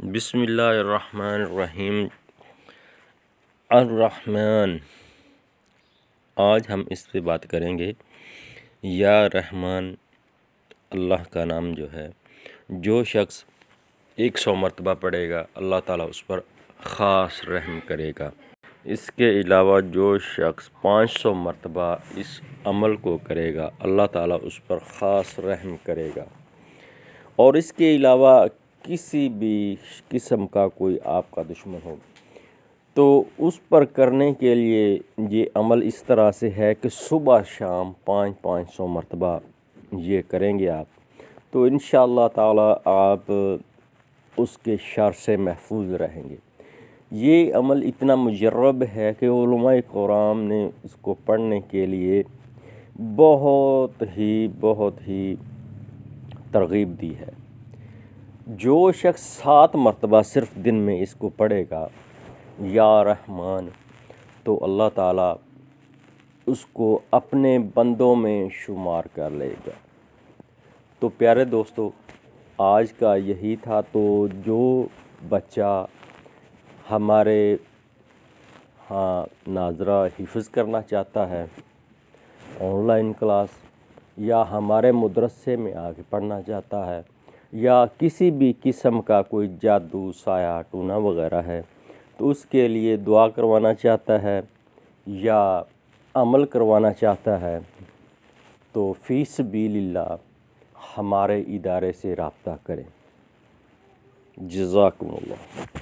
بسم اللہ الرحمن الرحیم۔ الرحمن، آج ہم اس پہ بات کریں گے۔ یا رحمان، اللہ کا نام جو ہے، جو شخص 100 مرتبہ پڑھے گا اللہ تعالیٰ اس پر خاص رحم کرے گا۔ اس کے علاوہ جو شخص 500 مرتبہ اس عمل کو کرے گا اللہ تعالیٰ اس پر خاص رحم کرے گا۔ اور اس کے علاوہ کسی بھی قسم کا کوئی آپ کا دشمن ہو تو اس پر کرنے کے لیے یہ عمل اس طرح سے ہے کہ صبح شام 500 مرتبہ یہ کریں گے آپ، تو انشاءاللہ تعالیٰ آپ اس کے شر سے محفوظ رہیں گے۔ یہ عمل اتنا مجرب ہے کہ علماء کرام نے اس کو پڑھنے کے لیے بہت ہی ترغیب دی ہے۔ جو شخص 7 مرتبہ صرف دن میں اس کو پڑھے گا یا رحمان، تو اللہ تعالیٰ اس کو اپنے بندوں میں شمار کر لے گا۔ تو پیارے دوستو، آج کا یہی تھا۔ تو جو بچہ ہمارے ناظرہ حفظ کرنا چاہتا ہے آن لائن کلاس، یا ہمارے مدرسے میں آگے پڑھنا چاہتا ہے، یا کسی بھی قسم کا کوئی جادو سایہ ٹونا وغیرہ ہے، تو اس کے لیے دعا کروانا چاہتا ہے یا عمل کروانا چاہتا ہے، تو فی سبیل اللہ ہمارے ادارے سے رابطہ کریں۔ جزاکم اللہ۔